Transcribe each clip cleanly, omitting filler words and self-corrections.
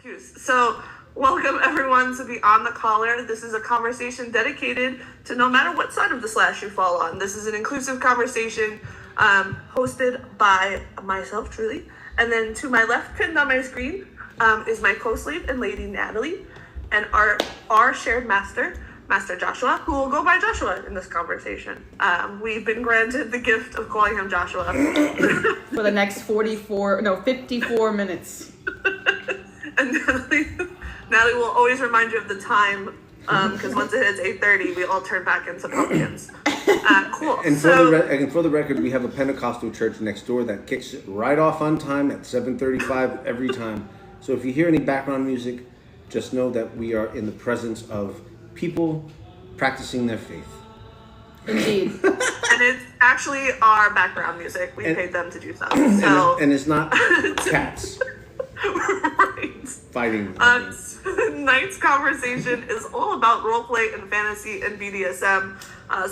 Cues. So, welcome everyone to the On the Collar. This is a conversation dedicated to no matter what side of the slash you fall on. This is an inclusive conversation hosted by myself, truly. And then to my left, pinned on my screen, is my co-slave and lady, Natalie, and our shared master, Master Joshua, who will go by Joshua in this conversation. We've been granted the gift of calling him Joshua. For the next 54 minutes. And Natalie will always remind you of the time, because once it hits 8:30, we all turn back into pumpkins. Cool. And for the record, we have a Pentecostal church next door that kicks it right off on time at 7:35 every time. So if you hear any background music, just know that we are in the presence of people practicing their faith. Indeed. And it's actually our background music. We paid them to do so. And it's not cats. Right. Fighting. Tonight's conversation is all about roleplay and fantasy and BDSM.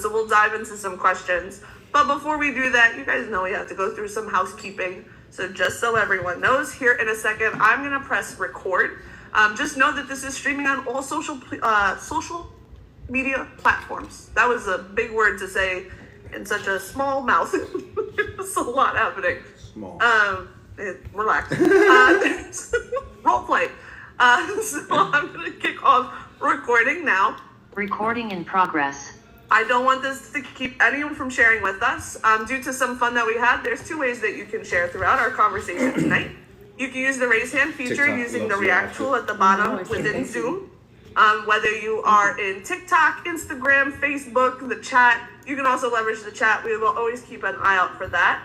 So we'll dive into some questions. But before we do that, you guys know we have to go through some housekeeping. So just so everyone knows, here in a second, I'm going to press record. Just know that this is streaming on all social media platforms. That was a big word to say in such a small mouth. There's a lot happening. Small. Relax. Roleplay. So I'm going to kick off recording now. Recording in progress. I don't want this to keep anyone from sharing with us. Due to some fun that we had, there's two ways that you can share throughout our conversation tonight. You can use the raise hand feature TikTok using the react tool at the bottom within Zoom. Whether you are in TikTok, Instagram, Facebook, the chat, you can also leverage the chat. We will always keep an eye out for that.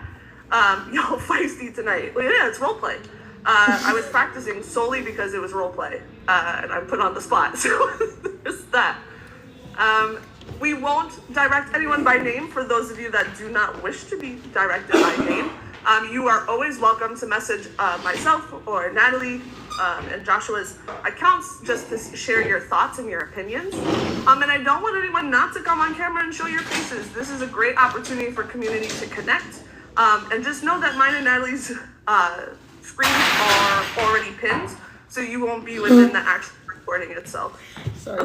Y'all feisty tonight. Well, yeah, it's roleplay. I was practicing solely because it was roleplay, and I'm put on the spot. So there's that. We won't direct anyone by name for those of you that do not wish to be directed by name. You are always welcome to message myself or Natalie and Joshua's accounts just to share your thoughts and your opinions. And I don't want anyone not to come on camera and show your faces. This is a great opportunity for community to connect. And just know that mine and Natalie's screens are already pinned, so you won't be within the actual recording itself. Sorry.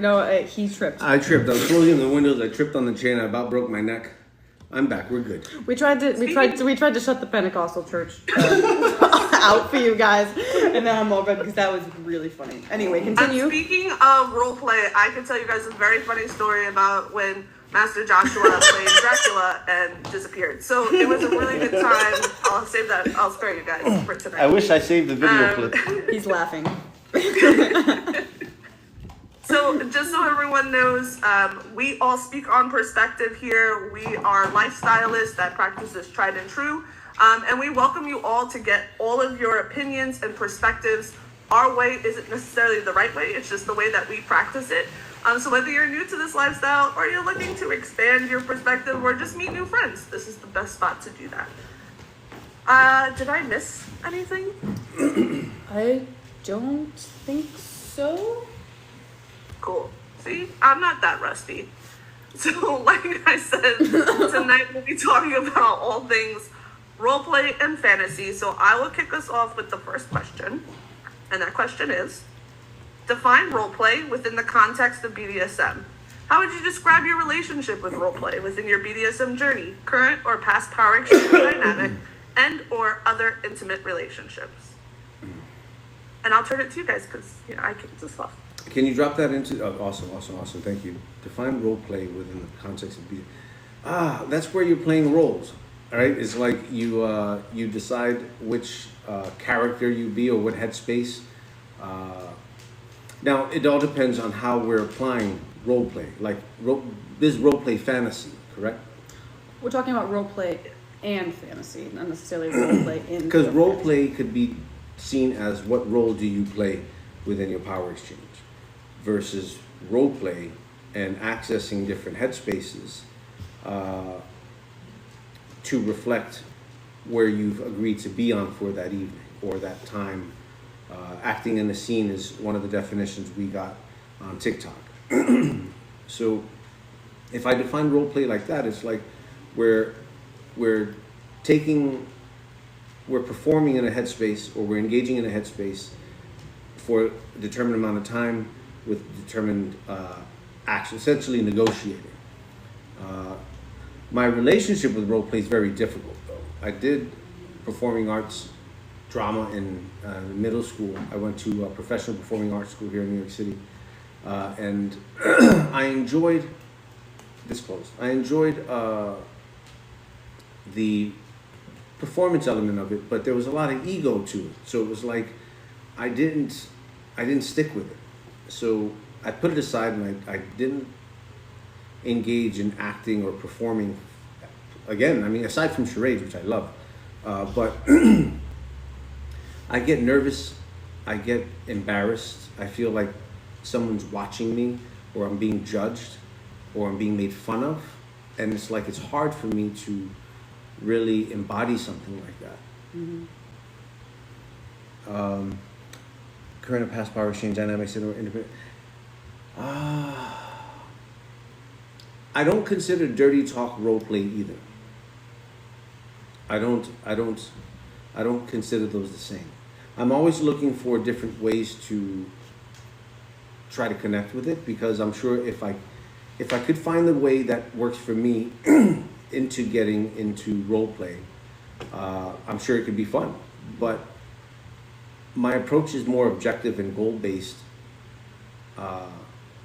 No, he tripped. I tripped. I was closing the windows. I tripped on the chain. I about broke my neck. I'm back. We're good. We tried to shut the Pentecostal church out for you guys, and now I'm all good because that was really funny. Anyway, continue. Speaking of roleplay, I can tell you guys a very funny story about when Master Joshua played Dracula and disappeared. So it was a really good time. I'll save that. I'll spare you guys for tonight. I wish I saved the video clip. He's laughing. So just so everyone knows, we all speak on perspective here. We are lifestylists that practices tried and true. And we welcome you all to get all of your opinions and perspectives. Our way isn't necessarily the right way. It's just the way that we practice it. So whether you're new to this lifestyle or you're looking to expand your perspective or just meet new friends, this is the best spot to do that. Did I miss anything? I don't think so. Cool. See, I'm not that rusty. So like I said, tonight we'll be talking about all things roleplay and fantasy. So I will kick us off with the first question. And that question is, define roleplay within the context of BDSM. How would you describe your relationship with roleplay within your BDSM journey, current or past power exchange dynamic, and or other intimate relationships? And I'll turn it to you guys because I kicked this off. Can you drop that into... Oh, awesome. Thank you. Define roleplay within the context of BDSM. That's where you're playing roles. All right? It's like you decide which character you be or what headspace. Now, it all depends on how we're applying roleplay. Like, this roleplay fantasy, correct? We're talking about roleplay and fantasy, not necessarily roleplay in... Because roleplay could be seen as what role do you play within your power exchange versus roleplay and accessing different headspaces to reflect where you've agreed to be on for that evening or that time. Acting in the scene is one of the definitions we got on TikTok. So if I define roleplay like that, it's like we're taking we're performing in a headspace, or we're engaging in a headspace for a determined amount of time with determined action, essentially negotiating. My relationship with role play is very difficult, though. I did performing arts drama in middle school. I went to a professional performing arts school here in New York City, and I enjoyed the performance element of it, but there was a lot of ego to it. So it was like I didn't stick with it. So I put it aside, and I didn't engage in acting or performing again. I mean, aside from charades, which I love, but I get nervous, I get embarrassed, I feel like someone's watching me, or I'm being judged, or I'm being made fun of, and it's like it's hard for me to really embody something like that. Mm-hmm. Current and past power exchange dynamics and independent. I don't consider dirty talk role play either. I don't consider those the same. I'm always looking for different ways to try to connect with it, because I'm sure if I could find the way that works for me into getting into role play, I'm sure it could be fun. But my approach is more objective and goal-based,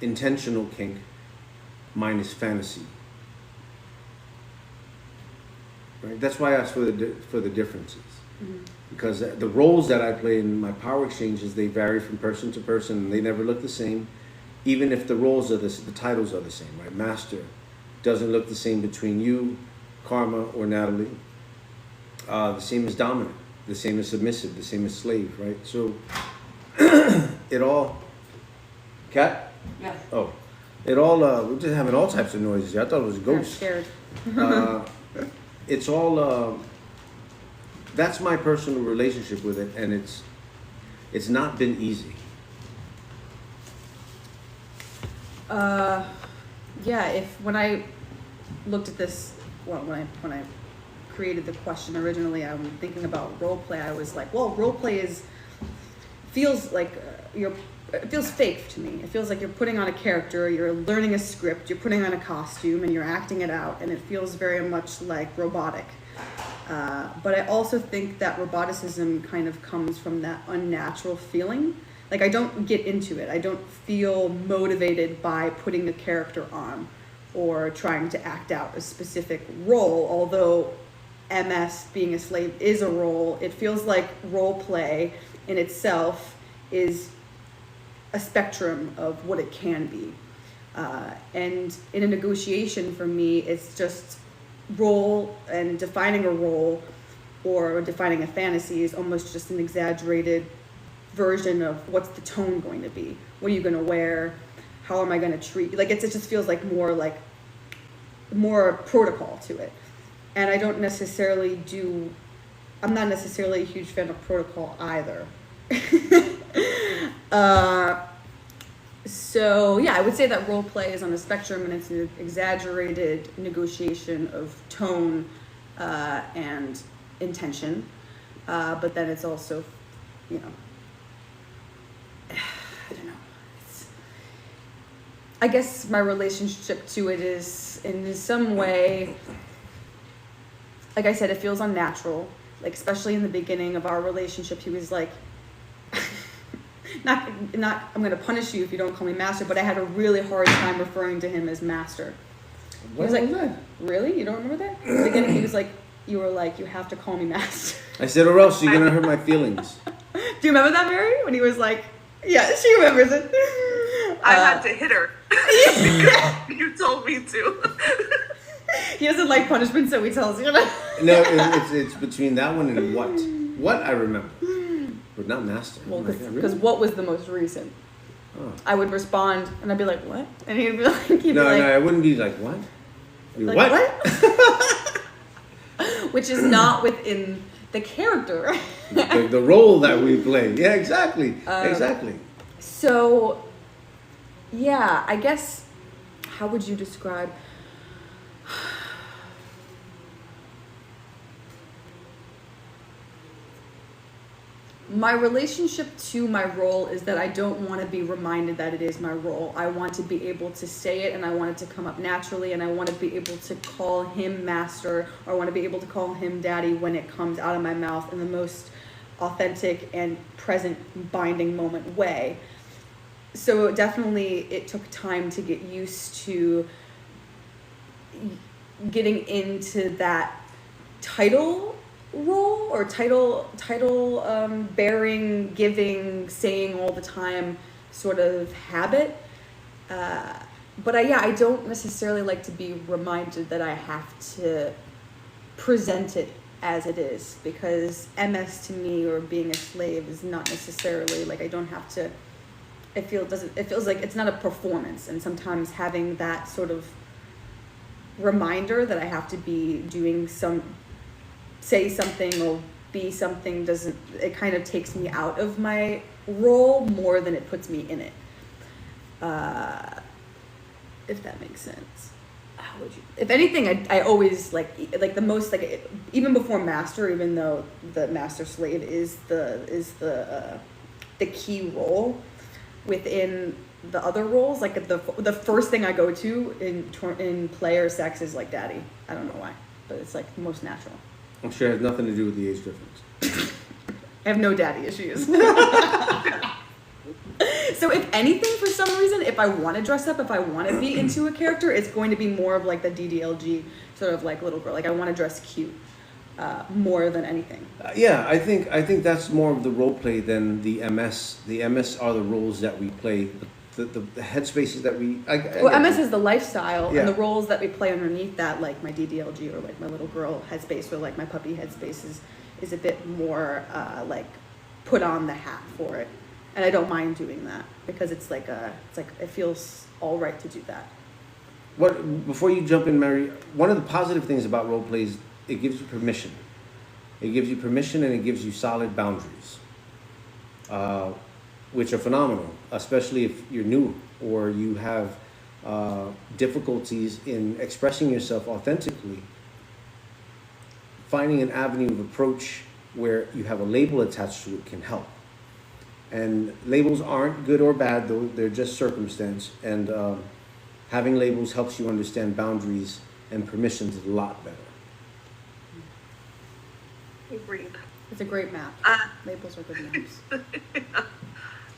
intentional kink. Mine is fantasy. Right? That's why I asked for the differences. Mm-hmm. Because the roles that I play in my power exchanges, they vary from person to person, and they never look the same, even if the roles are the titles are the same. Right? Master doesn't look the same between you, Karma, or Natalie. The same as dominant, the same as submissive, the same as slave. Right? So it all. Cat? Yeah. Oh. It all, we're just having all types of noises. I thought it was a ghost. I'm scared. It's all, that's my personal relationship with it, and it's not been easy. Yeah, when I looked at this, well, when I created the question originally, I'm thinking about role play. I was like, well, role play feels like it feels fake to me. It feels like you're putting on a character, you're learning a script, you're putting on a costume, and you're acting it out, and it feels very much like robotic. But I also think that roboticism kind of comes from that unnatural feeling. Like, I don't get into it. I don't feel motivated by putting a character on or trying to act out a specific role. Although MS, being a slave, is a role, it feels like role play in itself is a spectrum of what it can be. And in a negotiation, for me, it's just role, and defining a role or defining a fantasy is almost just an exaggerated version of what's the tone going to be. What are you going to wear? How am I going to treat? Like, it just feels like more protocol to it. And I'm not necessarily a huge fan of protocol either. So yeah, I would say that role play is on a spectrum, and it's an exaggerated negotiation of tone and intention, but then it's also, I don't know. I guess my relationship to it is, in some way, like I said, it feels unnatural. Like, especially in the beginning of our relationship, he was like, not I'm gonna punish you if you don't call me master, but I had a really hard time referring to him as master. He was like, really? You don't remember that? In the beginning, he was like, you were like, you have to call me master. I said, or else you're gonna hurt my feelings. Do you remember that, Mary? When he was like, yeah, she remembers it. I had to hit her. You told me to. He doesn't like punishment, so he tells you. No, it's between that one and what? What I remember. But not master. Well, because what was the most recent? Oh. I would respond, and I'd be like, what? And he'd be like, no, I wouldn't be like, what? Like, what? Which is not within the character. the role that we play. Yeah, exactly. Exactly. So, yeah, I guess, how would you describe... My relationship to my role is that I don't want to be reminded that it is my role. I want to be able to say it, and I want it to come up naturally, and I want to be able to call him master, or I want to be able to call him daddy when it comes out of my mouth in the most authentic and present binding moment way. So definitely it took time to get used to getting into that title role or title bearing, giving, saying all the time sort of habit. But I don't necessarily like to be reminded that I have to present it as it is, because MS to me, or being a slave, is not necessarily like, I don't have to, it feels like it's not a performance. And sometimes having that sort of reminder that I have to be doing say something or be something, it kind of takes me out of my role more than it puts me in it. If that makes sense. How would you? If anything, I always like the most, like, even before master, even though the master slave is the key role within the other roles, like the first thing I go to in play or sex is like daddy. I don't know why, but it's like the most natural. I'm sure it has nothing to do with the age difference. I have no daddy issues. So if anything, for some reason, if I want to dress up, if I want to be into a character, it's going to be more of like the DDLG sort of like little girl. Like, I want to dress cute more than anything. Yeah, I think that's more of the role play than the MS. The MS are the roles that we play. The headspaces that we... MS is the lifestyle, yeah. And the roles that we play underneath that, like my DDLG or like my little girl headspace or like my puppy headspace is a bit more like put on the hat for it. And I don't mind doing that because it's like it feels all right to do that. Before you jump in, Mary, one of the positive things about role play is it gives you permission. It gives you permission, and it gives you solid boundaries, which are phenomenal, especially if you're new or you have difficulties in expressing yourself authentically. Finding an avenue of approach where you have a label attached to it can help. And labels aren't good or bad, though they're just circumstance. And having labels helps you understand boundaries and permissions a lot better. Agreed. It's a great map. Labels are good maps.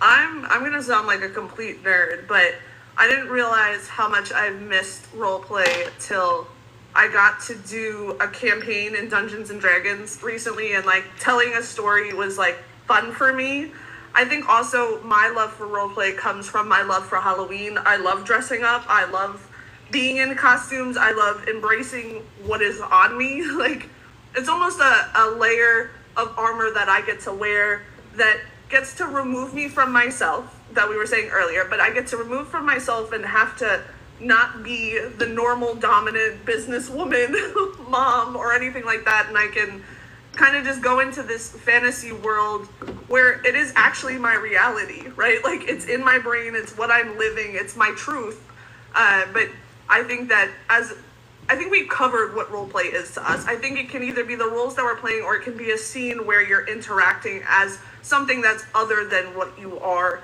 I'm gonna sound like a complete nerd, but I didn't realize how much I've missed roleplay till I got to do a campaign in Dungeons and Dragons recently, and like telling a story was like fun for me. I think also my love for roleplay comes from my love for Halloween. I love dressing up. I love being in costumes. I love embracing what is on me. Like, it's almost a layer of armor that I get to wear that gets to remove me from myself, that we were saying earlier, but I get to remove from myself and have to not be the normal dominant businesswoman, mom, or anything like that, and I can kind of just go into this fantasy world where it is actually my reality, right? Like, it's in my brain, it's what I'm living, it's my truth. But I think that I think we covered what roleplay is to us. I think it can either be the roles that we're playing, or it can be a scene where you're interacting as something that's other than what you are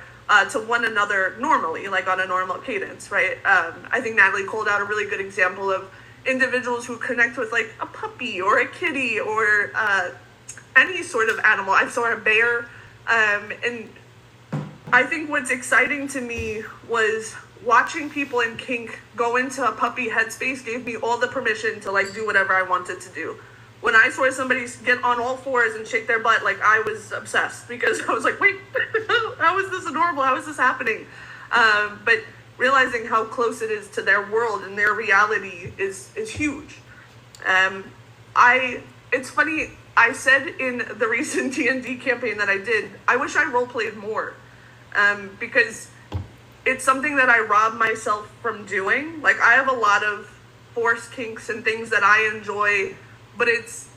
to one another normally, like on a normal cadence, right? I think Natalie called out a really good example of individuals who connect with like a puppy or a kitty or any sort of animal. I saw a bear, and I think what's exciting to me was watching people in kink go into a puppy headspace gave me all the permission to like do whatever I wanted to do. When I saw somebody get on all fours and shake their butt, like, I was obsessed because I was like, wait, how is this adorable? How is this happening? But realizing how close it is to their world and their reality is huge. It's funny, I said in the recent D&D campaign that I did, I wish I role played more, because it's something that I rob myself from doing. Like, I have a lot of force kinks and things that I enjoy, but it's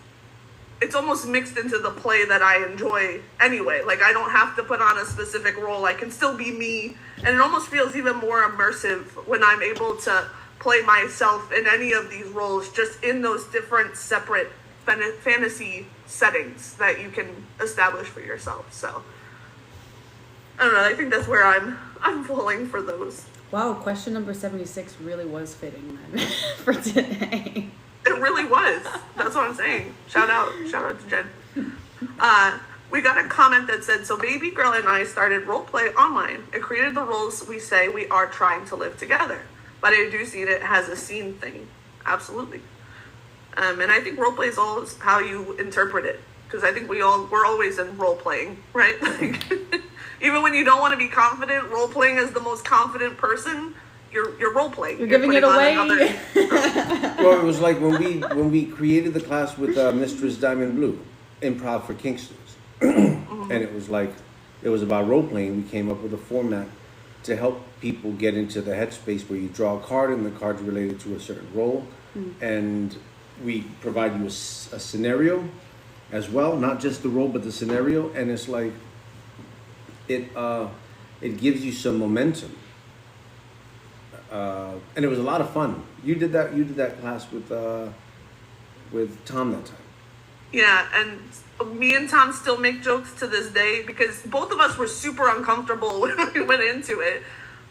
almost mixed into the play that I enjoy anyway. Like, I don't have to put on a specific role. I can still be me, and it almost feels even more immersive when I'm able to play myself in any of these roles, just in those different separate fantasy settings that you can establish for yourself. So I don't know. I think that's where I'm falling for those. Wow, question number 76 really was fitting then for today. It really was. That's what I'm saying. Shout out to Jen. We got a comment that said, so baby girl and I started roleplay online. It created the roles we say we are trying to live together. But I do see it as a scene thing. Absolutely. And I think roleplay is all how you interpret it. Because I think we're always in role playing, right? Like, even when you don't want to be confident, role playing as the most confident person, you're role playing. You're giving it away. Well, it was like when we created the class with Mistress Diamond Blue, improv for Kinksters, and it was about role playing. We came up with a format to help people get into the headspace where you draw a card and the card's related to a certain role, and we provide you a scenario as well, not just the role but the scenario, and it's like it gives you some momentum. And it was a lot of fun. You did that class with Tom that time. Yeah, and me and Tom still make jokes to this day because both of us were super uncomfortable when we went into it.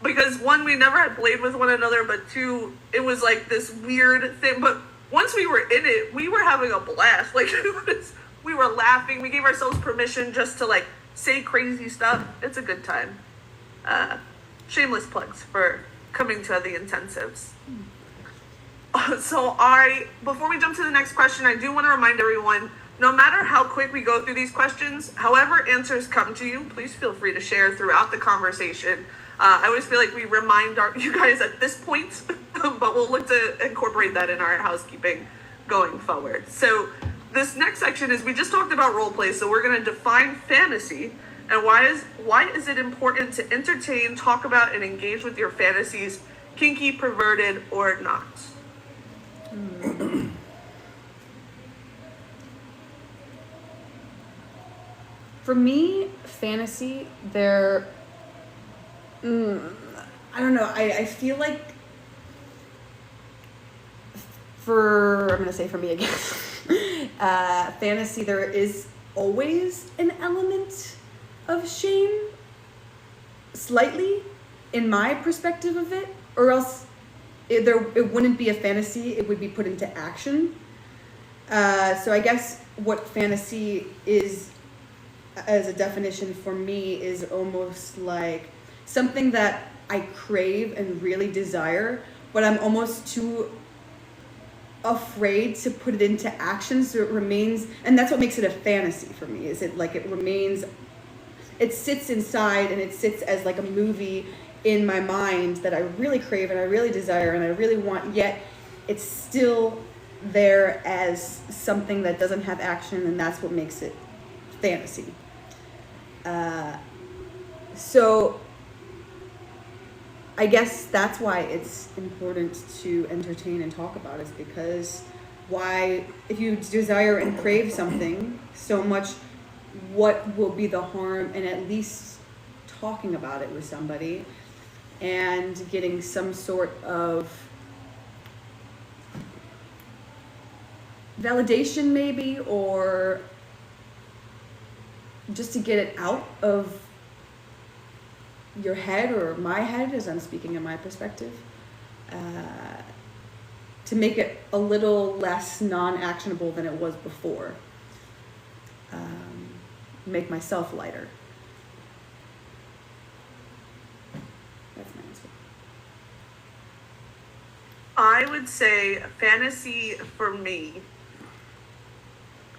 Because one, we never had played with one another, but two, it was like this weird thing. But once we were in it, we were having a blast. Like, we were laughing. We gave ourselves permission just to like say crazy stuff. It's a good time. Shameless plugs for coming to the intensives. So before we jump to the next question, I do want to remind everyone, no matter how quick we go through these questions, however answers come to you, please feel free to share throughout the conversation. I always feel like we remind you guys at this point, but we'll look to incorporate that in our housekeeping going forward. So this next section is, we just talked about role play, so we're going to define fantasy. And why is it important to entertain, talk about, and engage with your fantasies, kinky, perverted, or not? For me, fantasy, I don't know, I feel like I'm going to say for me again, fantasy, there is always an element of shame, slightly, in my perspective of it, or else it wouldn't be a fantasy, it would be put into action. So I guess what fantasy is, as a definition for me, is almost like something that I crave and really desire, but I'm almost too afraid to put it into action, so it remains, and that's what makes it a fantasy for me, is it like it sits inside and it sits as like a movie in my mind that I really crave and I really desire and I really want, yet it's still there as something that doesn't have action, and that's what makes it fantasy. So I guess that's why it's important to entertain and talk about, is because if you desire and crave something so much, what will be the harm in at least talking about it with somebody and getting some sort of validation maybe, or just to get it out of your head, or my head, as I'm speaking in my perspective, to make it a little less non-actionable than it was before. Make myself lighter. That's my answer. I would say fantasy for me,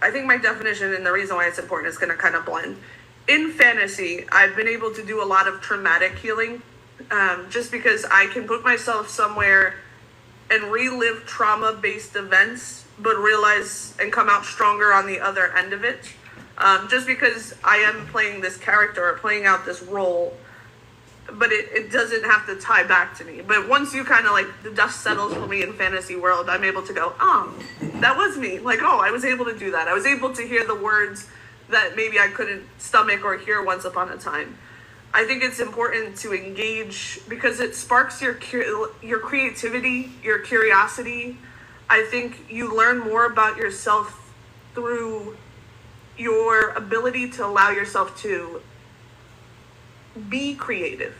I think my definition and the reason why it's important is going to kind of blend. In fantasy, I've been able to do a lot of traumatic healing, just because I can put myself somewhere and relive trauma-based events, but realize and come out stronger on the other end of it. Just because I am playing this character or playing out this role, but it doesn't have to tie back to me. But once you kind of like, the dust settles for me in fantasy world, I'm able to go, oh, that was me. Like, oh, I was able to do that. I was able to hear the words that maybe I couldn't stomach or hear once upon a time. I think it's important to engage because it sparks your creativity, your curiosity. I think you learn more about yourself through your ability to allow yourself to be creative,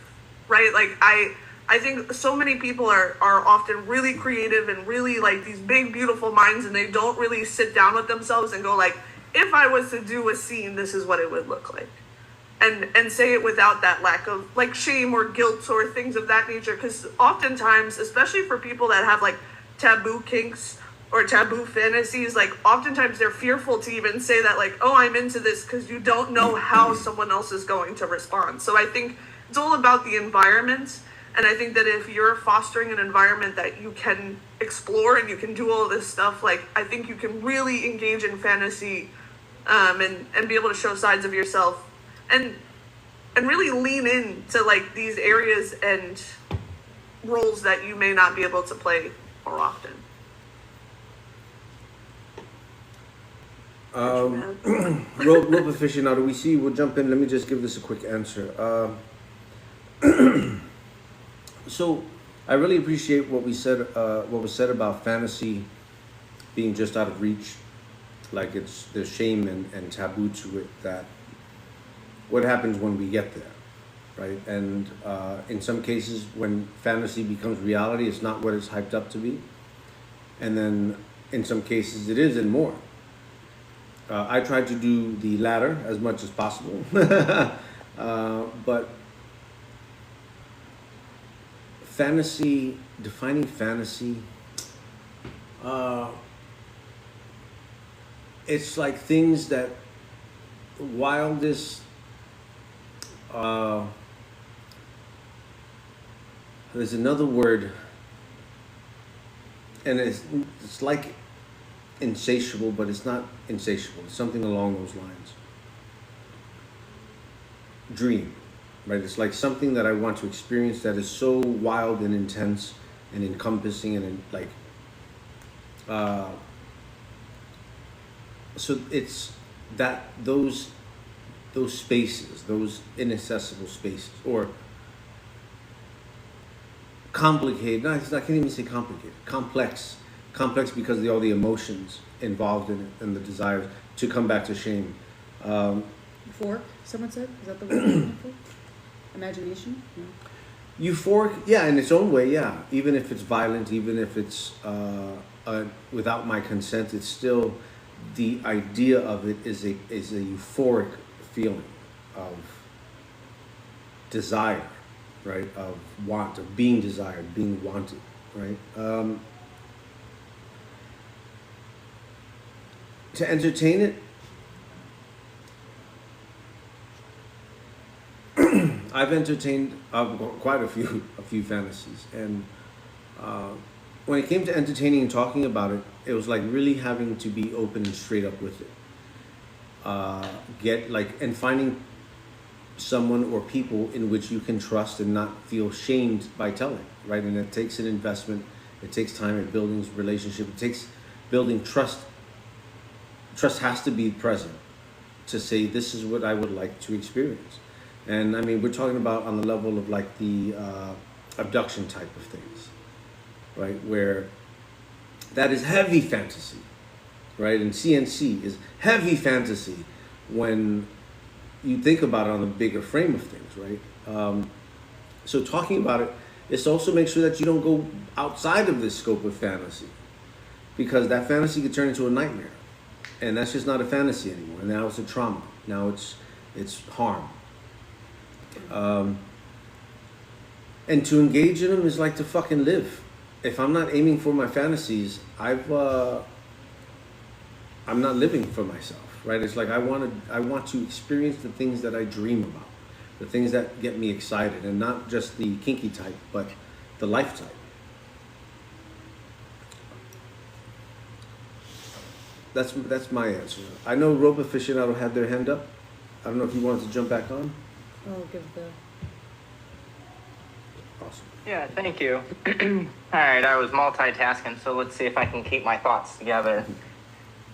right? Like I think so many people are often really creative and really like these big beautiful minds, and they don't really sit down with themselves and go like, if I was to do a scene, this is what it would look like, and say it without that lack of like shame or guilt or things of that nature. Because oftentimes, especially for people that have like taboo kinks or taboo fantasies, like oftentimes they're fearful to even say that, like, oh, I'm into this, because you don't know how someone else is going to respond. So I think it's all about the environment. And I think that if you're fostering an environment that you can explore and you can do all this stuff, like, I think you can really engage in fantasy, and be able to show sides of yourself and really lean into like these areas and roles that you may not be able to play more often. Rope aficionado, we see, we'll jump in. Let me just give this a quick answer. So I really appreciate what was said about fantasy being just out of reach. Like there's shame and taboo to it, that what happens when we get there, right? And in some cases, when fantasy becomes reality, it's not what it's hyped up to be. And then in some cases it is and more. I try to do the latter as much as possible. But fantasy, defining fantasy, it's like things that wildest, there's another word, and it's like insatiable, but it's not insatiable. It's something along those lines. Dream, right? It's like something that I want to experience that is so wild and intense and encompassing and like, so it's that those spaces, those inaccessible spaces, or complicated. No, I can't even say complicated. Complex because of all the emotions involved in it and the desires to come back to shame. Euphoric, someone said? Is that the word you're looking for? Imagination? No. Euphoric, yeah, in its own way, yeah. Even if it's violent, even if it's without my consent, it's still, the idea of it is a euphoric feeling of desire, right? Of want, of being desired, being wanted, right? To entertain it, I've entertained quite a few fantasies, and when it came to entertaining and talking about it, it was like really having to be open and straight up with it. And finding someone or people in which you can trust and not feel shamed by telling, right? And it takes an investment, it takes time, it building relationship, it takes building trust. Trust has to be present to say, this is what I would like to experience. And I mean, we're talking about on the level of like the abduction type of things, right? Where that is heavy fantasy, right? And CNC is heavy fantasy when you think about it on the bigger frame of things, right? So talking about it is to also make sure that you don't go outside of this scope of fantasy, because that fantasy could turn into a nightmare. And that's just not a fantasy anymore. Now it's a trauma. Now it's harm. And to engage in them is like to fucking live. If I'm not aiming for my fantasies, I'm not living for myself, right? It's like I want to experience the things that I dream about, the things that get me excited, and not just the kinky type, but the life type. That's my answer. I know Rope Aficionado had their hand up. I don't know if you wanted to jump back on. I'll give the... Awesome. Yeah, thank you. All right, I was multitasking, so let's see if I can keep my thoughts together.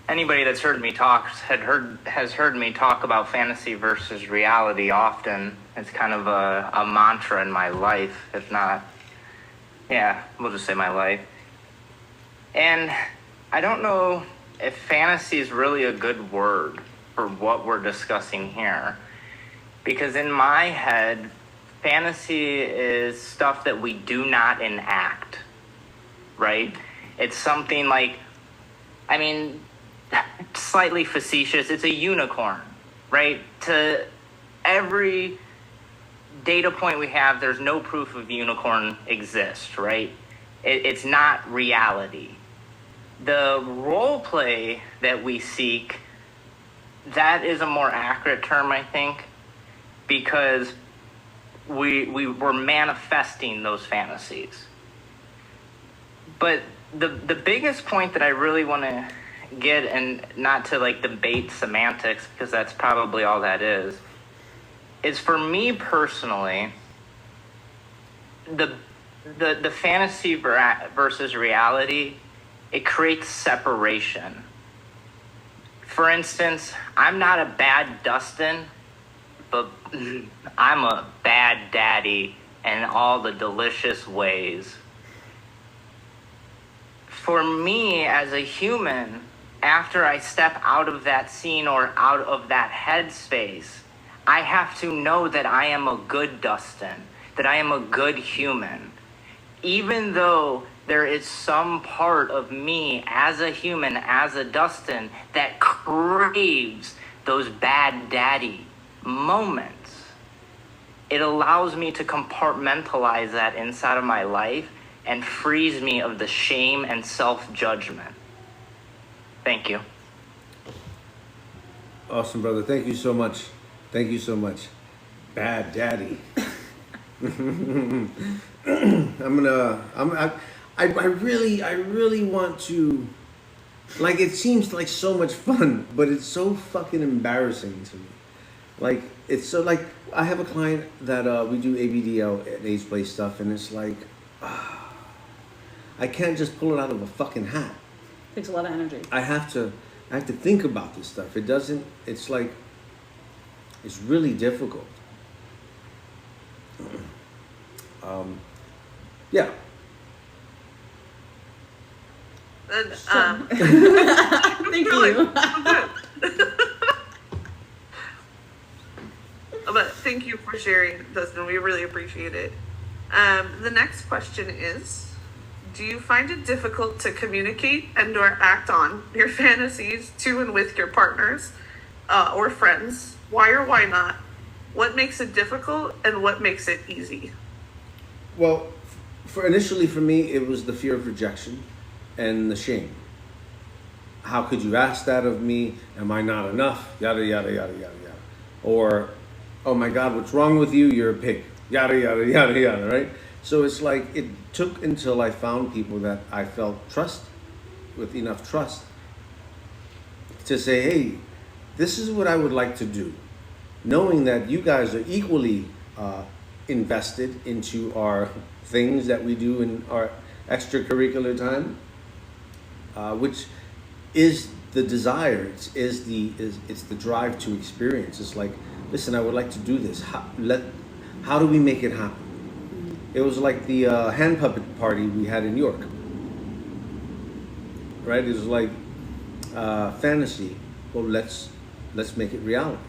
Anybody that's heard me talk has heard me talk about fantasy versus reality often. It's kind of a mantra in my life, if not, yeah, we'll just say my life. And I don't know if fantasy is really a good word for what we're discussing here. Because in my head, fantasy is stuff that we do not enact, right? It's something like, I mean, slightly facetious, it's a unicorn, right? To every data point we have, there's no proof of unicorn exists, right? It's not reality. The role play that we seek, that is a more accurate term, I think, because we're manifesting those fantasies. But the biggest point that I really want to get, and not to like debate semantics, because that's probably all that is for me personally, the fantasy versus reality, it creates separation. For instance, I'm not a bad Dustin, but I'm a bad daddy in all the delicious ways. For me as a human, after I step out of that scene or out of that headspace, I have to know that I am a good Dustin, that I am a good human. Even though there is some part of me as a human, as a Dustin, that craves those bad daddy moments. It allows me to compartmentalize that inside of my life and frees me of the shame and self-judgment. Thank you. Awesome, brother. Thank you so much. Thank you so much. Bad daddy. I really want to, like, it seems like so much fun, but it's so fucking embarrassing to me. Like, it's so, like, I have a client that we do ABDL and age play stuff, and it's like, I can't just pull it out of a fucking hat. Takes a lot of energy. I have to think about this stuff. It's like, it's really difficult. Yeah. And, Thank you. But thank you for sharing, Dustin. We really appreciate it. The next question is, do you find it difficult to communicate and or act on your fantasies to and with your partners or friends? Why or why not? What makes it difficult and what makes it easy? Well, initially for me, it was the fear of rejection and the shame. How could you ask that of me? Am I not enough? Yada, yada, yada, yada, yada. Or, oh my God, what's wrong with you? You're a pig. Yada, yada, yada, yada, right? So it's like, it took until I found people that I felt with enough trust to say, hey, this is what I would like to do. Knowing that you guys are equally invested into our things that we do in our extracurricular time, which is the desire, it's the drive to experience. It's like, listen, I would like to do this. How do we make it happen? It was like the hand puppet party we had in York, right? It was like fantasy. Well, let's make it reality.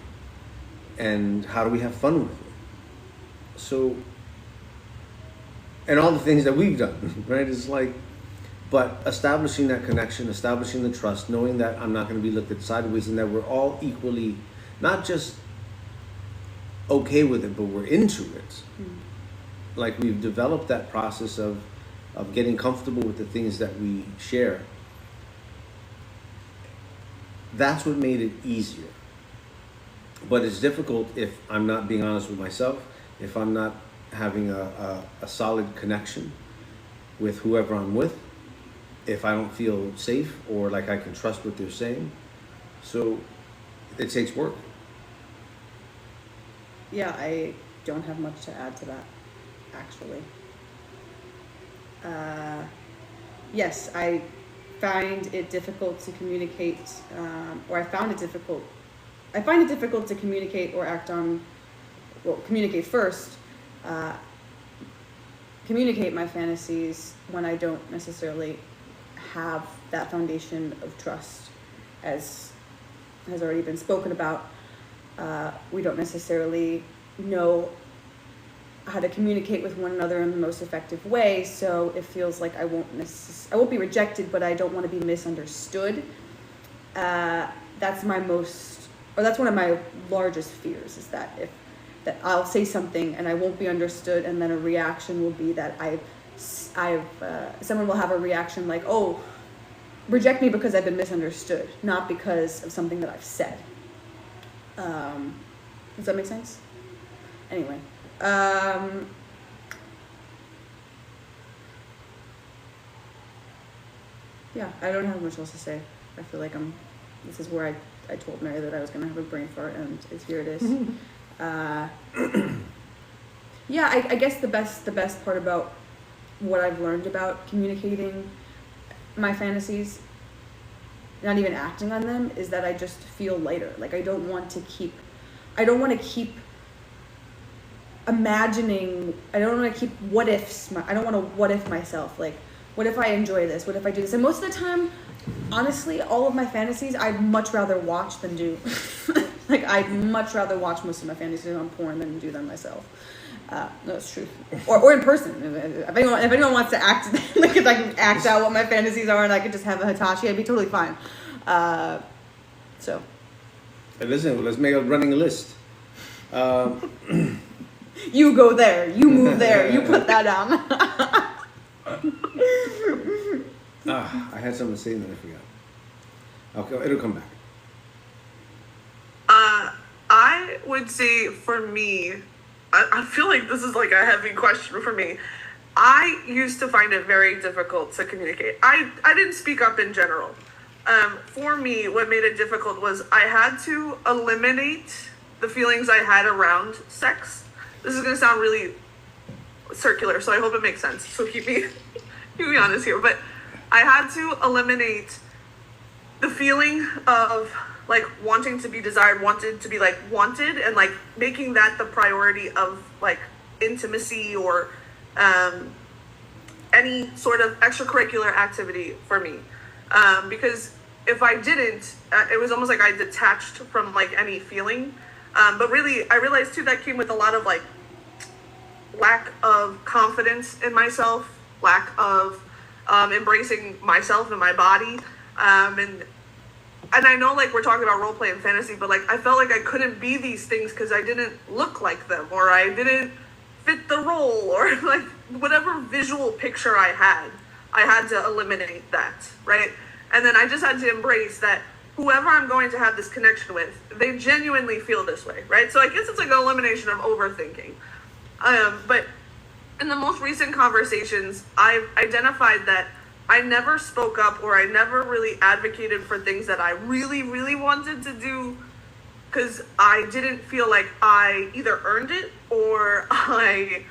And how do we have fun with it? So, and all the things that we've done, right? It's like, but establishing that connection, establishing the trust, knowing that I'm not going to be looked at sideways, and that we're all equally, not just okay with it, but we're into it. Mm-hmm. Like, we've developed that process of getting comfortable with the things that we share. That's what made it easier. But it's difficult if I'm not being honest with myself, if I'm not having a solid connection with whoever I'm with, if I don't feel safe or like I can trust what they're saying. So it takes work. Yeah, I don't have much to add to that, actually. Yes, I find it difficult to communicate, I find it difficult to communicate or act on, communicate first, communicate my fantasies when I don't necessarily have that foundation of trust as has already been spoken about, we don't necessarily know how to communicate with one another in the most effective way. So it feels like I won't be rejected, but I don't want to be misunderstood. That's one of my largest fears, is that I'll say something and I won't be understood, and then a reaction will be that someone will have a reaction like, oh, reject me because I've been misunderstood, not because of something that I've said. Does that make sense? Anyway. Yeah, I don't have much else to say. I feel like this is where I told Mary that I was going to have a brain fart, and here it is. Yeah, I guess the best part about what I've learned about communicating my fantasies, not even acting on them, is that I just feel lighter. Like I don't want to keep imagining, I don't want to keep what ifs, I don't want to what if myself, like what if I enjoy this, what if I do this, and most of the time, honestly, all of my fantasies I'd much rather watch than do. Like I'd much rather watch most of my fantasies on porn than do them myself. No, it's true. Or in person. If anyone wants to act, like if I can act out what my fantasies are and I could just have a Hitachi, I'd be totally fine. So. Hey, listen, let's make a running list. You go there. You move there. You put that down. I had something to say and then I forgot. Okay, it'll come back. I would say for me, I feel like this is like a heavy question for me. I used to find it very difficult to communicate. I didn't speak up in general. For me, what made it difficult was I had to eliminate the feelings I had around sex. This is going to sound really circular, so I hope it makes sense. So keep me honest here. But I had to eliminate the feeling of like wanting to be desired, wanted to be like wanted, and like making that the priority of like intimacy or any sort of extracurricular activity for me. Because if I didn't, it was almost like I detached from like any feeling. But really, I realized too that came with a lot of like lack of confidence in myself, lack of embracing myself and my body. And I know like we're talking about role play and fantasy, but like I felt like I couldn't be these things because I didn't look like them, or I didn't fit the role, or like whatever visual picture I had to eliminate that, right? And then I just had to embrace that whoever I'm going to have this connection with, they genuinely feel this way, right? So I guess it's like an elimination of overthinking. But in the most recent conversations, I've identified that I never spoke up, or I never really advocated for things that I really, really wanted to do, because I didn't feel like I either earned it or I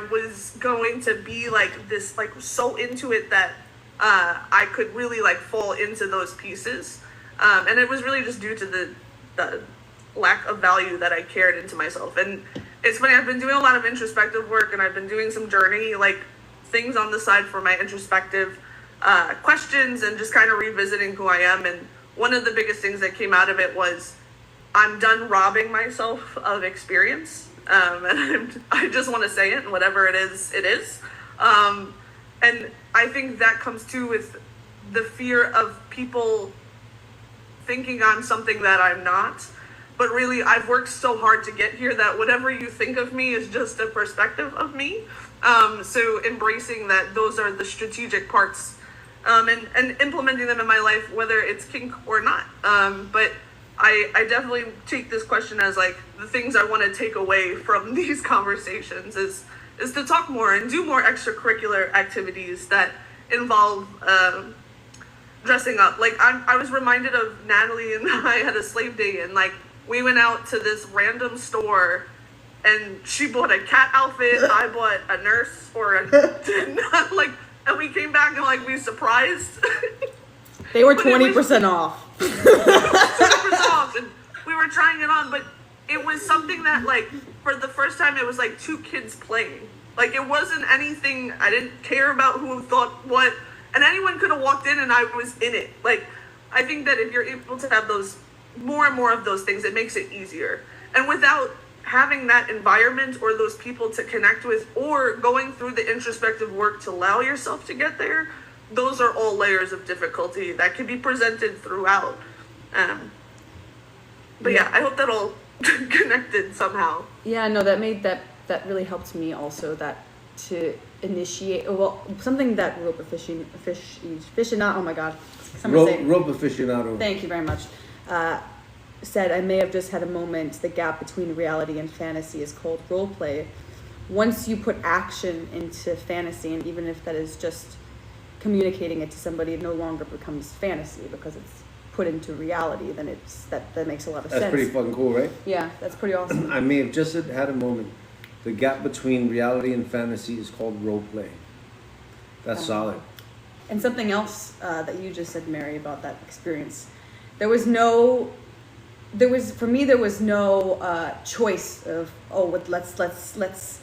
was going to be like this, like so into it that I could really like fall into those pieces. And it was really just due to the lack of value that I carried into myself. And it's funny, I've been doing a lot of introspective work, and I've been doing some journey, like things on the side for my introspective questions, and just kind of revisiting who I am. And one of the biggest things that came out of it was I'm done robbing myself of experience. And I just want to say it, and whatever it is, it is. And I think that comes too with the fear of people thinking I'm something that I'm not. But really, I've worked so hard to get here that whatever you think of me is just a perspective of me. So embracing that those are the strategic parts, and implementing them in my life, whether it's kink or not. But I definitely take this question as like the things I want to take away from these conversations is to talk more and do more extracurricular activities that involve dressing up. Like I was reminded of Natalie and I had a slave day, and like we went out to this random store, and she bought a cat outfit, I bought a nurse or a like, and we came back and like we surprised. They were 20% off. 20% off, and we were trying it on, but it was something that like for the first time it was like two kids playing. Like it wasn't anything, I didn't care about who thought what, and anyone could have walked in and I was in it. Like I think that if you're able to have those more and more of those things, it makes it easier. And without having that environment or those people to connect with, or going through the introspective work to allow yourself to get there, those are all layers of difficulty that can be presented throughout. But yeah, I hope that all connected somehow. Yeah, no, that really helped me also, that to initiate, well, something that rope aficionado, oh my god, Rope aficionado. Thank you very much. Said, I may have just had a moment. The gap between reality and fantasy is called roleplay. Once you put action into fantasy, and even if that is just communicating it to somebody, it no longer becomes fantasy because it's put into reality. Then it's that makes a lot of sense. That's pretty fucking cool, right? Yeah, that's pretty awesome. I may have just had a moment. The gap between reality and fantasy is called roleplay. That's solid. And something else that you just said, Mary, about that experience. There was for me no choice of, let's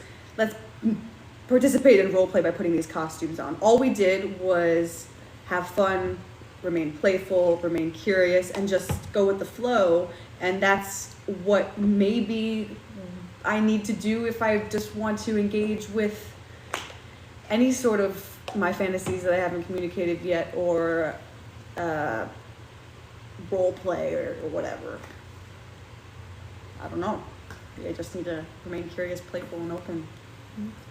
participate in role play by putting these costumes on. All we did was have fun, remain playful, remain curious, and just go with the flow. And that's what maybe I need to do if I just want to engage with any sort of my fantasies that I haven't communicated yet, or role play or whatever. I don't know. I just need to remain curious, playful, and open.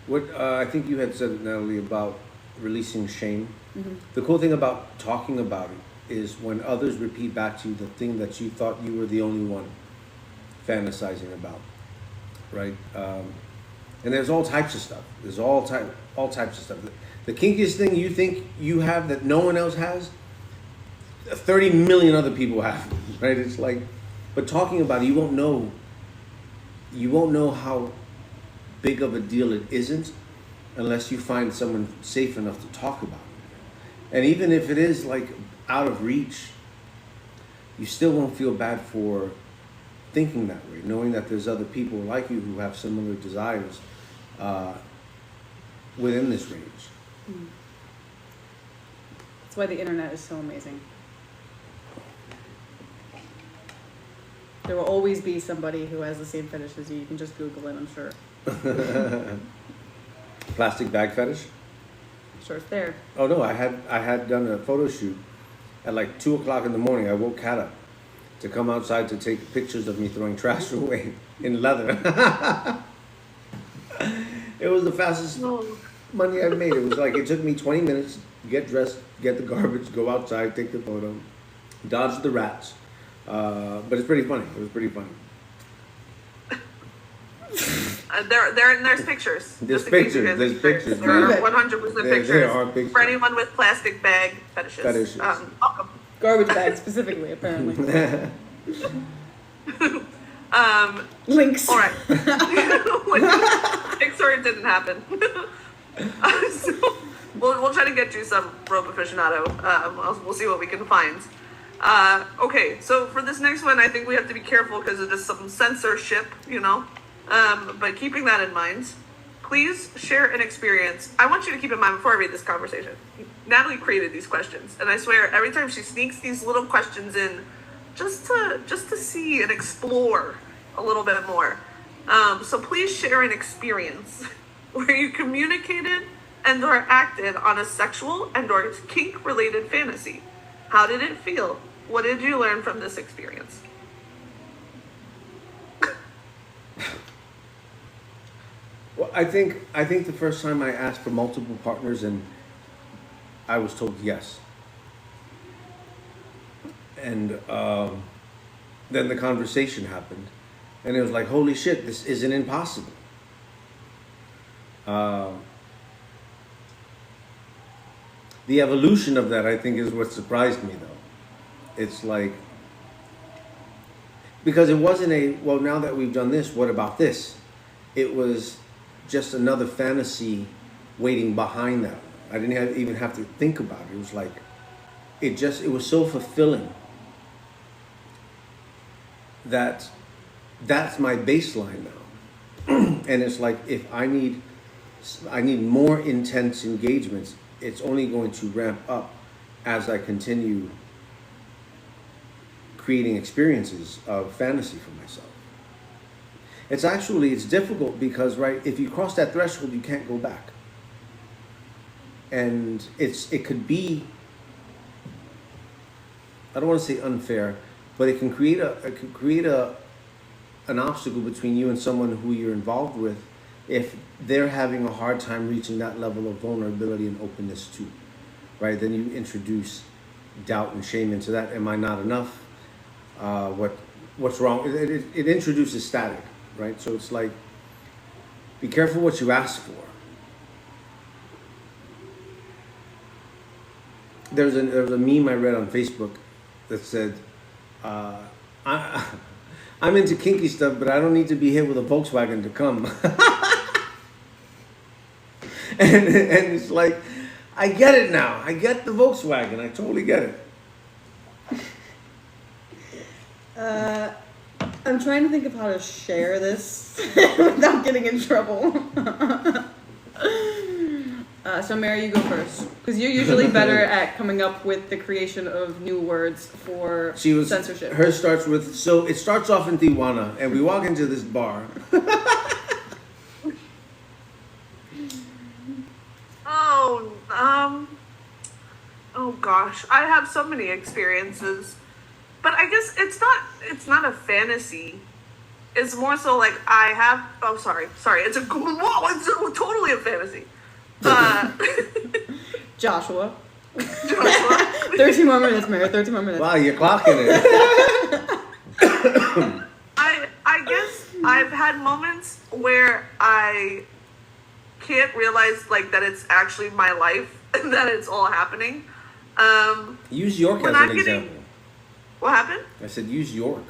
What I think you had said, Natalie, about releasing shame. Mm-hmm. The cool thing about talking about it is when others repeat back to you the thing that you thought you were the only one fantasizing about, right? And there's all types of stuff. There's all types of stuff. The kinkiest thing you think you have that no one else has, 30 million other people have, right? It's like, but talking about it, you won't know how big of a deal it isn't unless you find someone safe enough to talk about it. And even if it is like out of reach, you still won't feel bad for thinking that way, knowing that there's other people like you who have similar desires within this range. That's why the internet is so amazing. There will always be somebody who has the same fetish as you. You can just Google it, I'm sure. Plastic bag fetish? Sure, it's there. Oh no, I had done a photo shoot at like 2:00 in the morning. I woke Kat up to come outside to take pictures of me throwing trash away in leather. It was the fastest money I've made. It was like, it took me 20 minutes, get dressed, get the garbage, go outside, take the photo, dodge the rats. But it's pretty funny. It was pretty funny. There's pictures. There's pictures. There's pictures. There are 100% pictures. There are pictures. For anyone with plastic bag fetishes. Welcome. Garbage bags specifically, apparently. Links. All right. Links or it didn't happen. So we'll try to get you some rope aficionado. We'll see what we can find. Okay, so for this next one, I think we have to be careful because of just some censorship, but keeping that in mind, please share an experience. I want you to keep in mind before I read this conversation, Natalie created these questions, and I swear every time she sneaks these little questions in, just to see and explore a little bit more. So please share an experience where you communicated and or acted on a sexual and or kink related fantasy. How did it feel? What did you learn from this experience? Well, I think the first time I asked for multiple partners and I was told yes. And then the conversation happened and it was like, holy shit, this isn't impossible. The evolution of that, I think, is what surprised me, though. It's like, because it wasn't well, now that we've done this, what about this? It was just another fantasy waiting behind that. I didn't even have to think about it. It was like, it was so fulfilling that that's my baseline now. And it's like, if I need more intense engagements, it's only going to ramp up as I continue creating experiences of fantasy for myself. It's difficult because, right, if you cross that threshold, you can't go back. And it could be, I don't want to say unfair, but it can create an obstacle between you and someone who you're involved with if they're having a hard time reaching that level of vulnerability and openness too, right? Then you introduce doubt and shame into that. Am I not enough? What's wrong? It introduces static, right? So it's like, be careful what you ask for. There was a meme I read on Facebook that said, I'm into kinky stuff, but I don't need to be hit with a Volkswagen to come. and it's like, I get it now. I get the Volkswagen. I totally get it. I'm trying to think of how to share this without getting in trouble. So Mary, you go first, because you're usually better at coming up with the creation of new words for censorship. Hers starts with, so it starts off in Tijuana, and we walk into this bar. Oh gosh, I have so many experiences, but I guess it's not a fantasy. It's more so like it's totally a fantasy. Joshua. 13 more minutes, Mary. 13 more minutes. Wow, you're clocking it. I guess I've had moments where I can't realize like that it's actually my life and that it's all happening. Use York as an example. What happened? I said use York.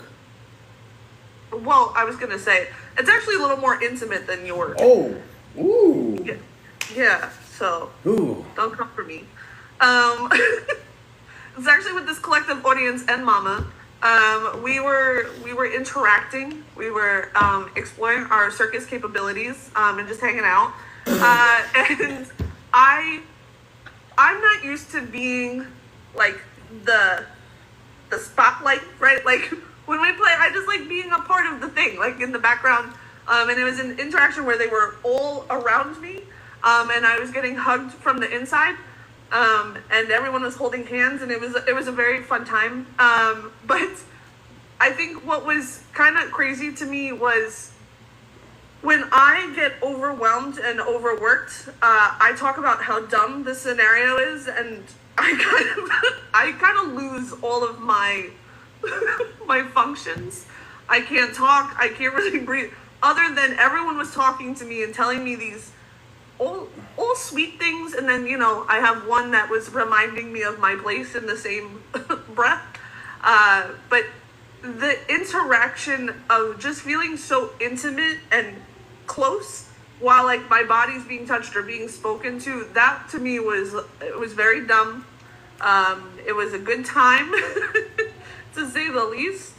Well, I was gonna say it's actually a little more intimate than York. Oh, ooh. Yeah. So ooh. Don't come for me. It's actually with this collective audience and Mama. We were interacting. We were exploring our circus capabilities and just hanging out. And I'm not used to being like the spotlight, right? Like when we play, I just like being a part of the thing, like in the background. And it was an interaction where they were all around me, and I was getting hugged from the inside, and everyone was holding hands, and it was a very fun time. But I think what was kind of crazy to me was when I get overwhelmed and overworked, I talk about how dumb the scenario is, and I kind of lose all of my my functions. I can't talk. I can't really breathe. Other than everyone was talking to me and telling me these all sweet things, and then I have one that was reminding me of my place in the same breath. But the interaction of just feeling so intimate and close while like my body's being touched or being spoken to, that to me was very dumb. It was a good time to say the least.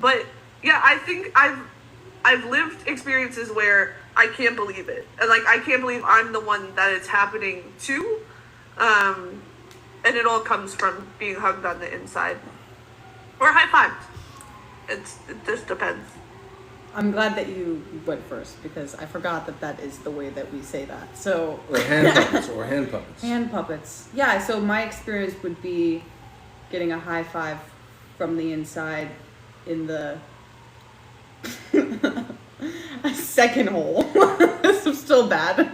But yeah, I think I've lived experiences where I can't believe it, and like I can't believe I'm the one that it's happening to, and it all comes from being hugged on the inside or high-fived. It just depends. I'm glad that you went first, because I forgot that is the way that we say that. So or hand puppets. Hand puppets. Yeah, so my experience would be getting a high five from the inside in the second hole. This is still bad.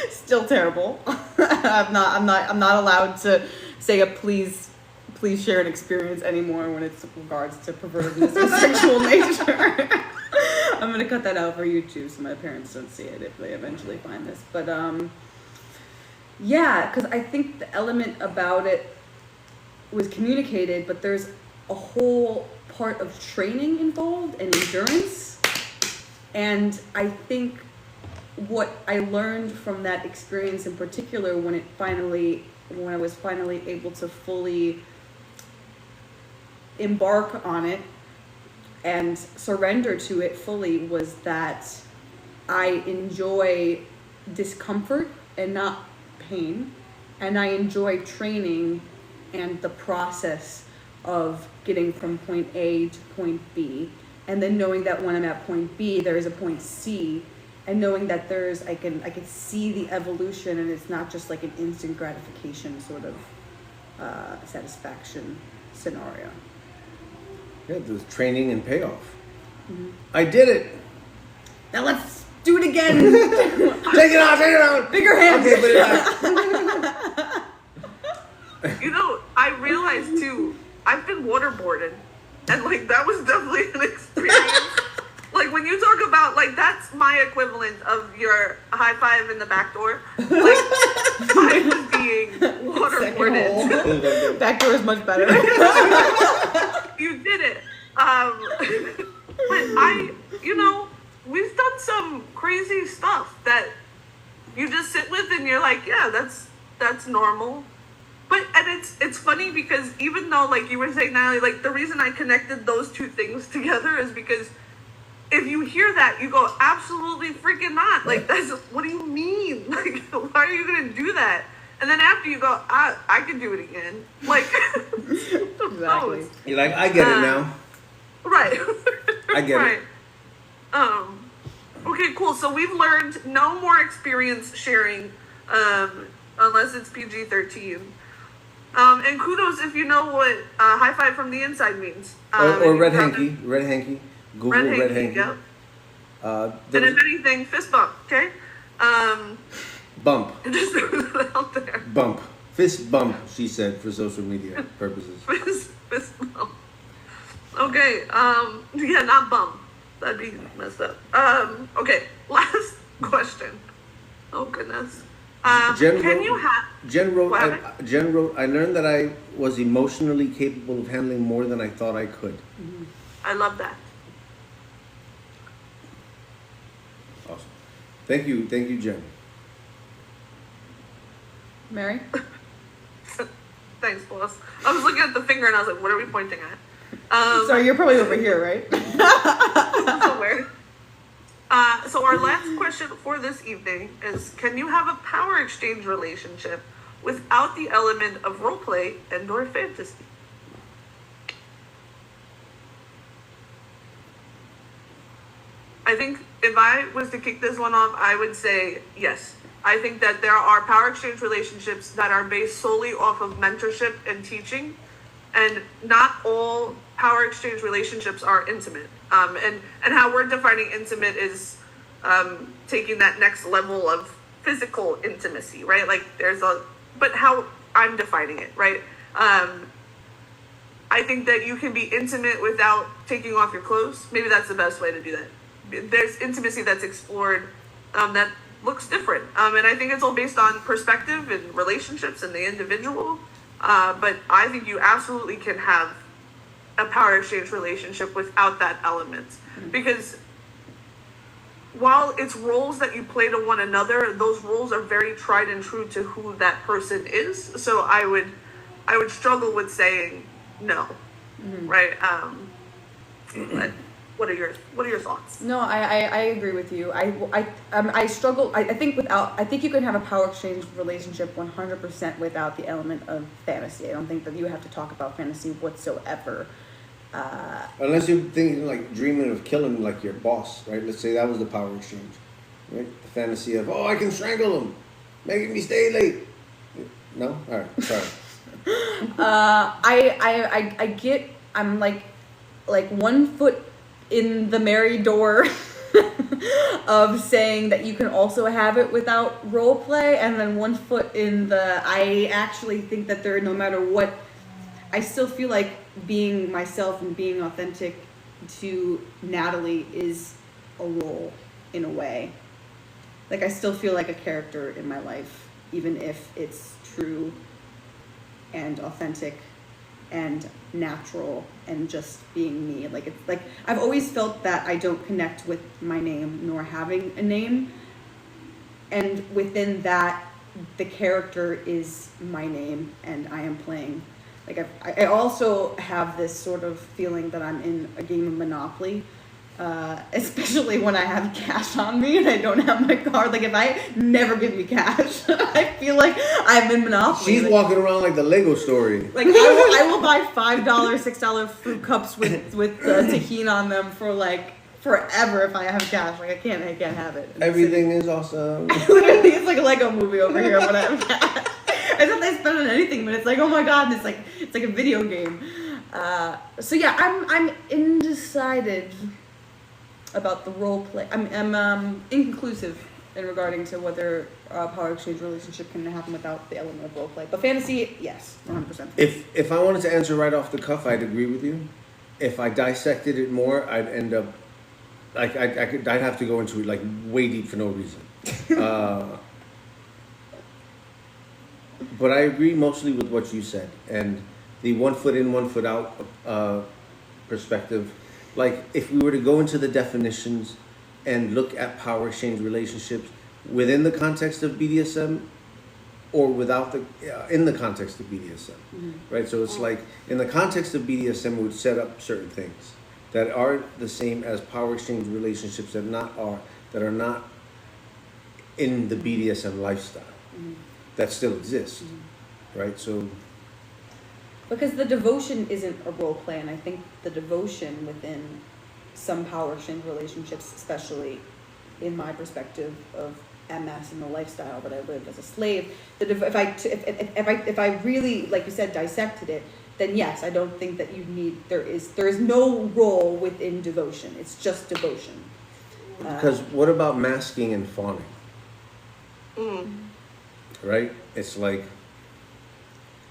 Still terrible. I'm not allowed to say a please share an experience anymore when it's regards to pervertedness or sexual nature. I'm gonna cut that out for YouTube so my parents don't see it if they eventually find this. But yeah, because I think the element about it was communicated, but there's a whole part of training involved and endurance. And I think what I learned from that experience in particular, when I was finally able to fully embark on it and surrender to it fully, was that I enjoy discomfort and not pain, and I enjoy training and the process of getting from point A to point B, and then knowing that when I'm at point B, there is a point C, and knowing that I can see the evolution, and it's not just like an instant gratification sort of satisfaction scenario. Yeah, there's training and payoff. I did it. Now let's do it again. Take it out. Bigger hand. Okay, put it back. You know, I realized too, I've been waterboarded, and like that was definitely an experience. Like when you talk about, like, that's my equivalent of your high five in the back door. Like I was being waterboarded. Back door is much better. You did it. But we've done some crazy stuff that you just sit with and you're like, yeah, that's normal. And it's funny because even though, like you were saying, Natalie, like the reason I connected those two things together is because if you hear that, you go, absolutely freaking not. Like, what do you mean? Like, why are you going to do that? And then after you go, I can do it again. Like, Exactly. You're like, I get it now. Right. I get right. it. Okay, cool. So we've learned no more experience sharing, unless it's PG-13. And kudos if you know what high five from the inside means. Or red hanky. Red hanky. Google red hanky. Yeah. And if anything, fist bump, okay? Bump. Just throw that out there. Bump. Fist bump, she said, for social media purposes. Fist bump. Okay, yeah, not bump. That'd be messed up. Okay, last question. Oh, goodness. Jen wrote, I learned that I was emotionally capable of handling more than I thought I could. I love that. Awesome. Thank you, Jen. Mary? Thanks, boss. I was looking at the finger and I was like, what are we pointing at? Sorry, you're probably over here, right? Somewhere. So our last question for this evening is, can you have a power exchange relationship without the element of roleplay and or fantasy? I think if I was to kick this one off, I would say yes. I think that there are power exchange relationships that are based solely off of mentorship and teaching, and not all power exchange relationships are intimate. And how we're defining intimate is taking that next level of physical intimacy, right? Like but how I'm defining it, right? I think that you can be intimate without taking off your clothes. Maybe that's the best way to do that. There's intimacy that's explored that looks different. And I think it's all based on perspective and relationships and the individual. But I think you absolutely can have a power exchange relationship without that element. Because while it's roles that you play to one another, those roles are very tried and true to who that person is. So I would struggle with saying no, right? But what are your thoughts? No, I agree with you. I struggle. I think you can have a power exchange relationship 100% without the element of fantasy. I don't think that you have to talk about fantasy whatsoever. Unless you're thinking, like, dreaming of killing, like, your boss, right? Let's say that was the power exchange, right? The fantasy of, I can strangle him, making me stay late. No? All right, sorry. I'm like 1 foot in the Mary door of saying that you can also have it without role play, and then 1 foot in the I actually think that no matter what, I still feel like being myself and being authentic to Natalie is a role in a way. Like, I still feel like a character in my life, even if it's true and authentic and natural and just being me. Like, it's like I've always felt that I don't connect with my name nor having a name, and within that the character is my name and I am playing. Like, I also have this sort of feeling that I'm in a game of Monopoly, especially when I have cash on me and I don't have my card. Like, if I never give me cash, I feel like I'm in Monopoly. She's like, walking around like the Lego story. Like, I will buy $5, $6 fruit cups with tahini on them for like forever if I have cash. Like, I can't have it. Everything is awesome. Literally, it's like a Lego movie over here when I have cash. I don't think I spend on anything, but it's like, oh my god, it's like a video game. So yeah, I'm undecided about the role play. I'm inconclusive in regarding to whether a power exchange relationship can happen without the element of role play. But fantasy, yes, 100%. If I wanted to answer right off the cuff, I'd agree with you. If I dissected it more, I'd end up like I'd have to go into it like way deep for no reason. But I agree mostly with what you said, and the 1 foot in, 1 foot out perspective. Like, if we were to go into the definitions and look at power exchange relationships within the context of BDSM or without in the context of BDSM, right? So it's like, in the context of BDSM, we would set up certain things that are the same as power exchange relationships that are not in the BDSM lifestyle. That still exists, right? So, because the devotion isn't a role play, and I think the devotion within some power exchange relationships, especially in my perspective of MS and the lifestyle that I lived as a slave, that if I really, like you said, dissected it, then yes, I don't think that there is no role within devotion. It's just devotion. because what about masking and fawning? Right? It's like,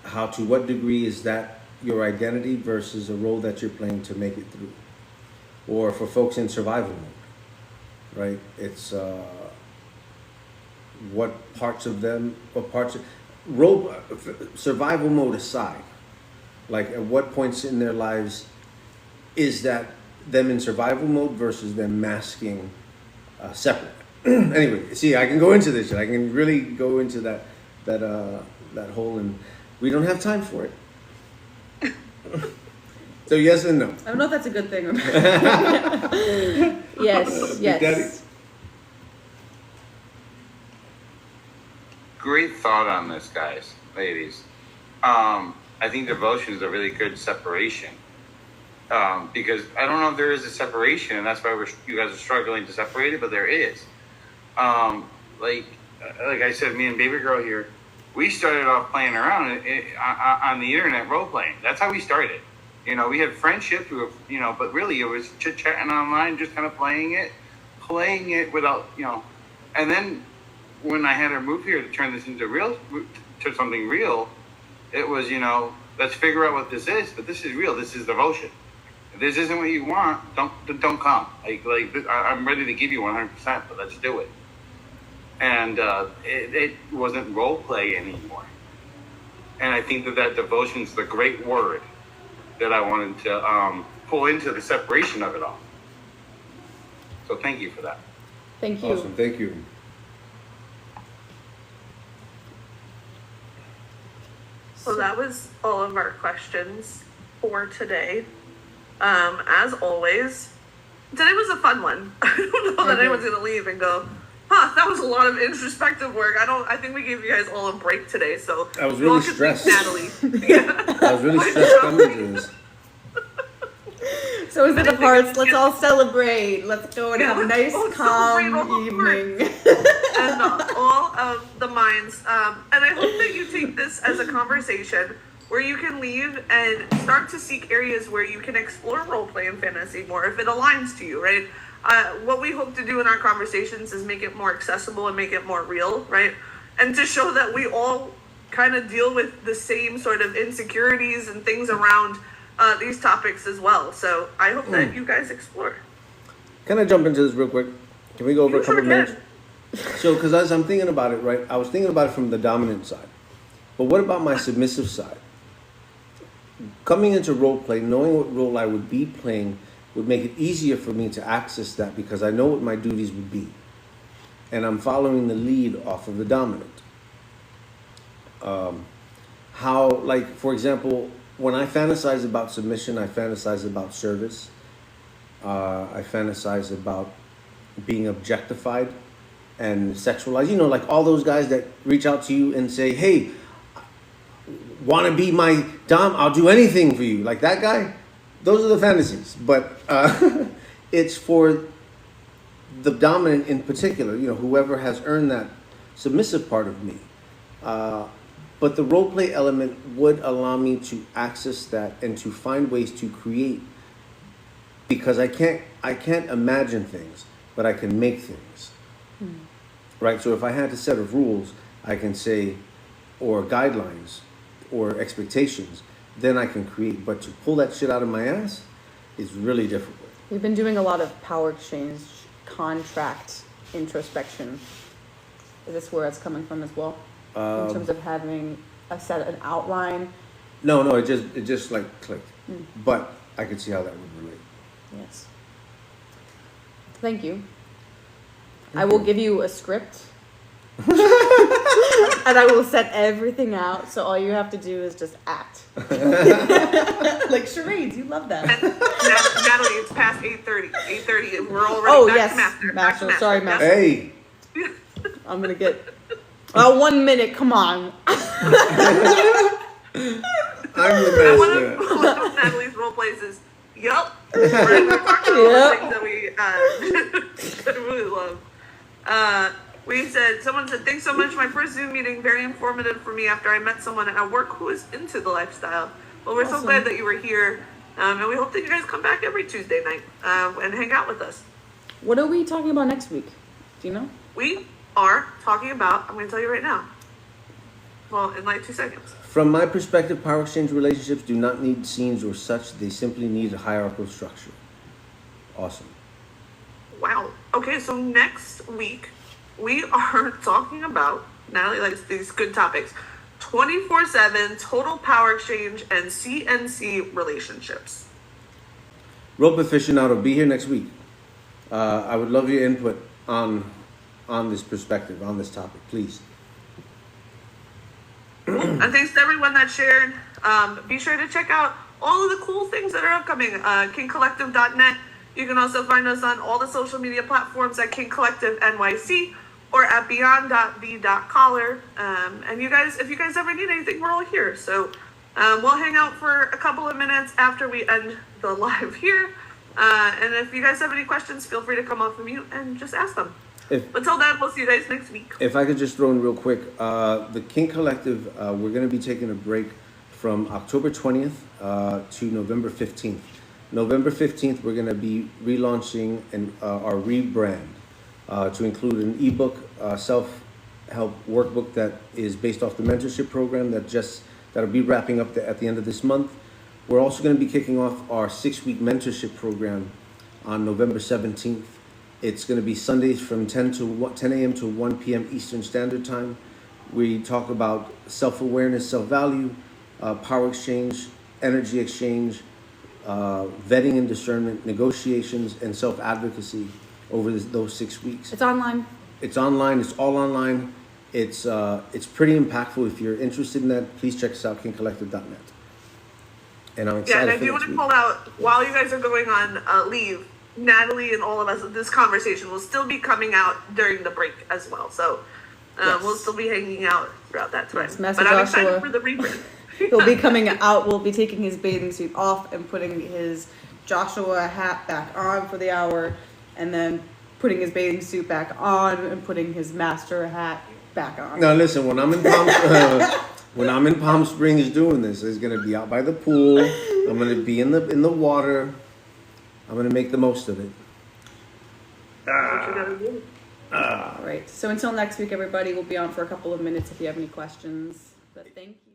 to what degree is that your identity versus a role that you're playing to make it through? Or for folks in survival mode, right? It's survival mode aside, like at what points in their lives is that them in survival mode versus them masking separate? Anyway, see, I can go into this. I can really go into that hole, and we don't have time for it. So yes and no. I don't know if that's a good thing or bad. Yes. Great thought on this, guys, ladies. I think devotion is a really good separation. Because I don't know if there is a separation, and that's why you guys are struggling to separate it, but there is. Like I said, me and baby girl here, we started off playing around on the internet role playing. That's how we started. You know, we had friendships, but really it was chit-chatting online, just kind of playing it without, and then when I had her move here to turn this into something real, it was, let's figure out what this is, but this is real. This is devotion. If this isn't what you want, don't come. Like I'm ready to give you 100%, but let's do it. And it wasn't role play anymore. And I think that devotion is the great word that I wanted to pull into the separation of it all. So thank you for that. Thank you. Awesome, thank you. So that was all of our questions for today. As always, today was a fun one. I don't know that anyone's gonna leave and go, that was a lot of introspective work. I think we gave you guys all a break today, so I was really stressed. Natalie. I was really stressed coming to this. So is it the parts? Let's all celebrate. Let's go and have a nice, calm evening. And all of the minds. And I hope that you take this as a conversation where you can leave and start to seek areas where you can explore roleplay and fantasy more if it aligns to you, right? What we hope to do in our conversations is make it more accessible and make it more real, right? And to show that we all kind of deal with the same sort of insecurities and things around these topics as well. So I hope that you guys explore. Can I jump into this real quick? Can we go over a couple of minutes? So, because as I'm thinking about it, right, I was thinking about it from the dominant side. But what about my submissive side? Coming into roleplay, knowing what role I would be playing would make it easier for me to access that because I know what my duties would be. And I'm following the lead off of the dominant. For example, when I fantasize about submission, I fantasize about service. I fantasize about being objectified and sexualized. You know, like all those guys that reach out to you and say, "Hey, want to be my dom? I'll do anything for you." Like that guy. Those are the fantasies. But it's for the dominant in particular. You know, whoever has earned that submissive part of me. But the role play element would allow me to access that and to find ways to create, because I can't imagine things, but I can make things. Right? So if I had a set of rules, I can say, or guidelines, or expectations, then I can create. But to pull that shit out of my ass is really difficult. We've been doing a lot of power exchange, contract introspection. Is this where it's coming from as well? In terms of having an outline? No, it just like clicked. But I could see how that would relate. Yes. Thank you. I will give you a script. And I will set everything out, so all you have to do is just act. Like charades, you love that. Natalie, it's past 8:30. 8:30, and we're already back to Master. Master. Sorry, Master. Hey! I'm gonna get... 1 minute, come on. I'm the master. One of Natalie's role plays is, yup. We're talking about things that we really love. Someone said, thanks so much. My first Zoom meeting, very informative for me after I met someone at work who is into the lifestyle. Well, we're so glad that you were here. And we hope that you guys come back every Tuesday night and hang out with us. What are we talking about next week? Do you know? We are talking about, I'm going to tell you right now. Well, in like 2 seconds. From my perspective, power exchange relationships do not need scenes or such. They simply need a hierarchical structure. Awesome. Wow. Okay, so next week, we are talking about, Natalie likes these good topics, 24/7 total power exchange and CNC relationships. Rope aficionado, be here next week. I would love your input on this perspective, on this topic, please. And thanks to everyone that shared. Be sure to check out all of the cool things that are upcoming. KinkCollective.net. You can also find us on all the social media platforms at Kink Collective NYC or at beyond.the.caller. And you guys, if you guys ever need anything, we're all here. So we'll hang out for a couple of minutes after we end the live here. And if you guys have any questions, feel free to come off of mute and just ask them. Until then, we'll see you guys next week. If I could just throw in real quick, the Kink Collective, we're going to be taking a break from October 20th to November 15th. November 15th, we're going to be relaunching our rebrand to include an ebook, self-help workbook that is based off the mentorship program that'll be wrapping up at the end of this month. We're also going to be kicking off our 6-week mentorship program on November 17th. It's going to be Sundays from 10 a.m. to 1 p.m. Eastern Standard Time. We talk about self-awareness, self-value, power exchange, energy exchange, vetting and discernment, negotiations, and self-advocacy over those 6 weeks. It's online. It's online. It's all online. It's pretty impactful. If you're interested in that, please check us out, KinkCollective.net. And I'm excited. Yeah, and I do want to call out, while you guys are going on leave, Natalie and all of us, this conversation will still be coming out during the break as well. So we'll still be hanging out throughout that time. Yes, Master but I'm Joshua, excited for the rebrand. He'll be coming out. We'll be taking his bathing suit off and putting his Joshua hat back on for the hour, and then putting his bathing suit back on and putting his master hat back on. Now listen, when I'm in Palm Springs doing this, it's gonna be out by the pool. I'm gonna be in the water. I'm going to make the most of it. All right. So until next week, everybody, we'll be on for a couple of minutes if you have any questions. But thank you.